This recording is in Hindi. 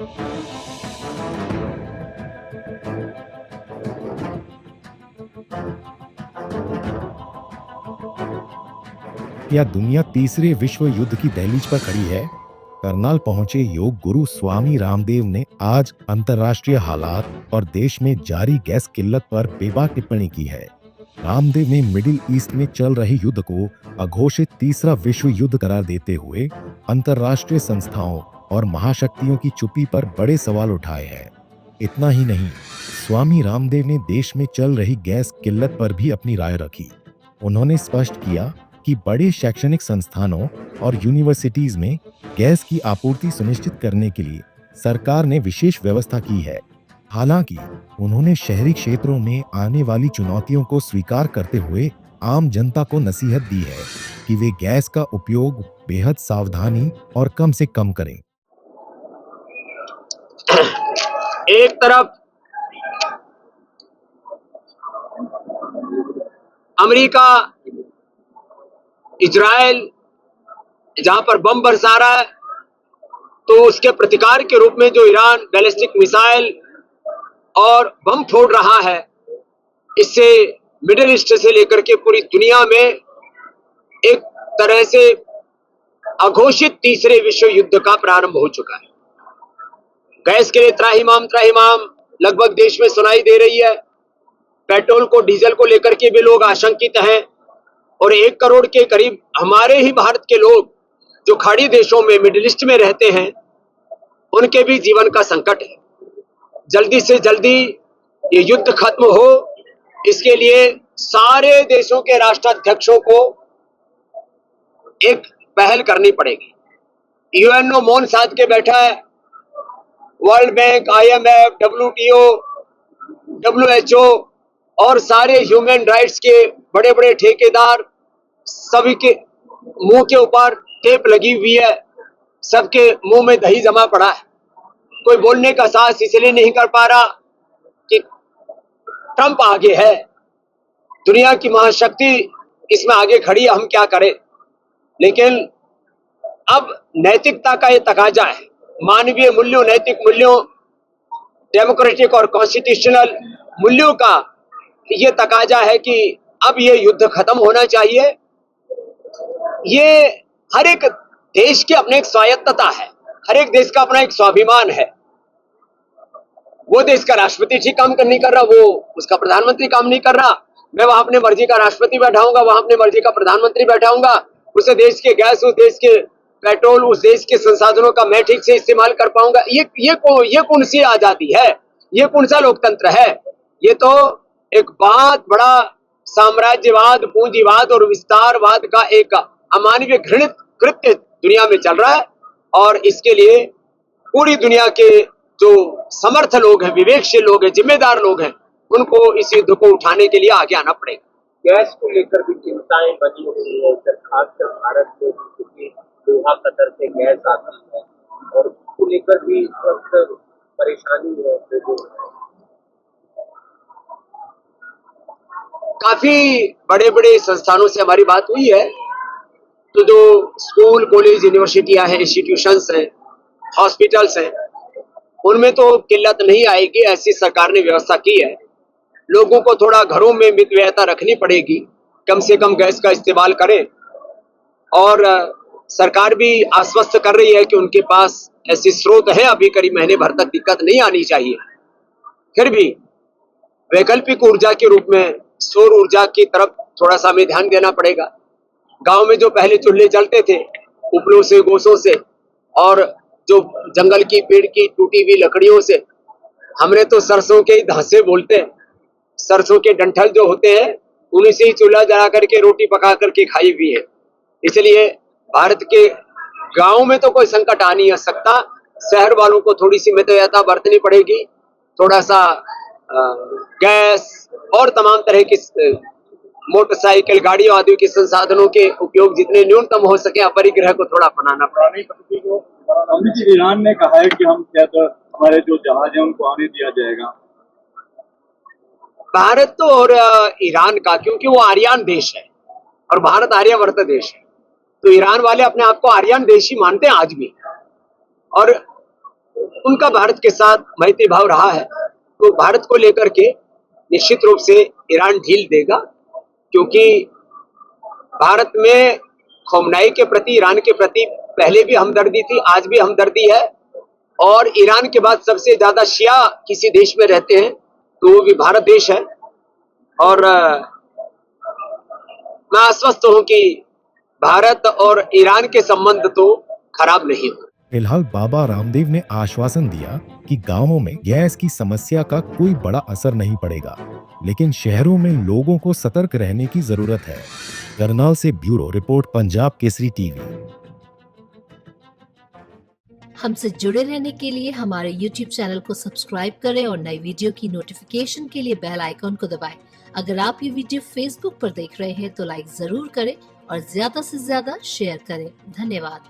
क्या दुनिया तीसरे विश्व युद्ध की दहलीज पर खड़ी है? करनाल पहुंचे योग गुरु स्वामी रामदेव ने आज अंतर्राष्ट्रीय हालात और देश में जारी गैस किल्लत पर बेबाक टिप्पणी की है। रामदेव ने मिडिल ईस्ट में चल रहे युद्ध को अघोषित तीसरा विश्व युद्ध करार देते हुए अंतर्राष्ट्रीय संस्थाओं और महाशक्तियों की चुप्पी पर बड़े सवाल उठाए हैं। इतना ही नहीं, स्वामी रामदेव ने देश में चल रही गैस किल्लत पर भी अपनी राय रखी। उन्होंने स्पष्ट किया कि बड़े शैक्षणिक संस्थानों और यूनिवर्सिटीज में गैस की आपूर्ति सुनिश्चित करने के लिए सरकार ने विशेष व्यवस्था की है। हालांकि उन्होंने शहरी क्षेत्रों में आने वाली चुनौतियों को स्वीकार करते हुए आम जनता को नसीहत दी है कि वे गैस का उपयोग बेहद सावधानी और कम से कम करें। एक तरफ अमेरिका, इजराइल जहां पर बम बरसा रहा है, तो उसके प्रतिकार के रूप में जो ईरान बैलिस्टिक मिसाइल और बम फोड़ रहा है, इससे मिडिल ईस्ट से लेकर के पूरी दुनिया में एक तरह से अघोषित तीसरे विश्व युद्ध का प्रारंभ हो चुका है। गैस के लिए त्राहिमाम लगभग देश में सुनाई दे रही है। पेट्रोल को, डीजल को लेकर के भी लोग आशंकित हैं और 1 करोड़ के करीब हमारे ही भारत के लोग जो खाड़ी देशों में, मिडिल ईस्ट में रहते हैं, उनके भी जीवन का संकट है। जल्दी से जल्दी ये युद्ध खत्म हो, इसके लिए सारे देशों के राष्ट्राध्यक्षों को एक पहल करनी पड़ेगी। यूएनओ मौन साध के बैठा है। World bank, IMF, WTO, WHO और सारे ह्यूमन राइट्स के बड़े बड़े ठेकेदार, सभी के मुंह के ऊपर टेप लगी हुई है, सबके मुंह में दही जमा पड़ा है। कोई बोलने का साहस इसलिए नहीं कर पा रहा कि ट्रंप आगे है, दुनिया की महाशक्ति इसमें आगे खड़ी है, हम क्या करें। लेकिन अब नैतिकता का ये तकाजा है, मानवीय मूल्यों, नैतिक मूल्यों, डेमोक्रेटिक और कॉन्स्टिट्यूशनल मूल्यों का ये तकाजा है कि अब ये युद्ध खत्म होना चाहिए। ये हर एक देश की अपनी एक स्वायत्तता है, हर एक देश का अपना एक स्वाभिमान है। वो देश का राष्ट्रपति ठीक काम नहीं कर रहा, वो उसका प्रधानमंत्री काम नहीं कर रहा, मैं वहां अपने मर्जी का राष्ट्रपति बैठाऊंगा, वहां अपने मर्जी का प्रधानमंत्री बैठाऊंगा, उस देश के गैस, उस देश के पेट्रोल, उस देश के संसाधनों का मैं ठीक से इस्तेमाल कर पाऊंगा। ये कौन सी आजादी है? ये कौन सा लोकतंत्र है? ये तो एक बहुत बड़ा साम्राज्यवाद, पूंजीवाद और विस्तारवाद का एक अमानवीय घृणित कृत्य दुनिया में चल रहा है। और इसके लिए पूरी दुनिया के जो समर्थ लोग हैं, विवेकशील लोग हैं, जिम्मेदार लोग हैं, उनको इस युद्ध को उठाने के लिए आगे आना पड़ेगा। गैस को लेकर भी चिंताएं बनी हुई है, खासकर भारत में, क्योंकि दोहा कतर से गैस आती है और उसको लेकर भी इस वक्त परेशानी है। काफी बड़े बड़े संस्थानों से हमारी बात हुई है, तो जो स्कूल, कॉलेज, यूनिवर्सिटियां हैं, इंस्टीट्यूशंस हैं, हॉस्पिटल्स हैं, उनमें तो किल्लत नहीं आएगी, ऐसी सरकार ने व्यवस्था की है। लोगों को थोड़ा घरों में मितव्ययता रखनी पड़ेगी, कम से कम गैस का इस्तेमाल करें। और सरकार भी आश्वस्त कर रही है कि उनके पास ऐसे स्रोत है, अभी करीब महीने भर तक दिक्कत नहीं आनी चाहिए। फिर भी वैकल्पिक ऊर्जा के रूप में सौर ऊर्जा की तरफ थोड़ा सा हमें ध्यान देना पड़ेगा। गांव में जो पहले चूल्हे जलते थे उपलों से, गोसों से और जो जंगल की, पेड़ की टूटी हुई लकड़ियों से, हमने तो सरसों के धांसे बोलते हैं, सरसों के डंठल जो होते हैं, उन्हीं से ही चूल्हा जला करके रोटी पका करके खाई हुई है। इसलिए भारत के गांव में तो कोई संकट आ नहीं आ सकता। शहर वालों को थोड़ी सी मितव्ययता बरतनी पड़ेगी, थोड़ा सा गैस और तमाम तरह की मोटरसाइकिल, गाड़ियों आदि के संसाधनों के उपयोग जितने न्यूनतम हो सके, अपरिग्रह को थोड़ा अपनाना पड़ेगा। ईरान ने कहा है कि हम क्या तो हमारे जो जहाज है उनको आने दिया जाएगा। भारत तो और ईरान का, क्योंकि वो आर्यन देश है और भारत आर्यवर्त देश है, तो ईरान वाले अपने आप को आर्यन देश ही मानते हैं आज भी। और उनका भारत के साथ मैत्री भाव रहा है, तो भारत को लेकर के निश्चित रूप से ईरान ढील देगा, क्योंकि भारत में खोमनाई के प्रति, ईरान के प्रति पहले भी हमदर्दी थी, आज भी हमदर्दी है। और ईरान के बाद सबसे ज्यादा शिया किसी देश में रहते हैं तो वो भी भारत देश है। और मैं आश्वस्त हूं कि भारत और ईरान के संबंध तो खराब नहीं हो। फिलहाल बाबा रामदेव ने आश्वासन दिया कि गांवों में गैस की समस्या का कोई बड़ा असर नहीं पड़ेगा, लेकिन शहरों में लोगों को सतर्क रहने की जरूरत है। करनाल से bureau report, Punjab Kesari TV. हमसे जुड़े रहने के लिए हमारे YouTube चैनल को सब्सक्राइब करें और नई वीडियो की नोटिफिकेशन के लिए बेल आइकॉन को दबाएं। अगर आप ये वीडियो Facebook पर देख रहे हैं तो लाइक जरूर करें और ज्यादा से ज्यादा शेयर करें। धन्यवाद।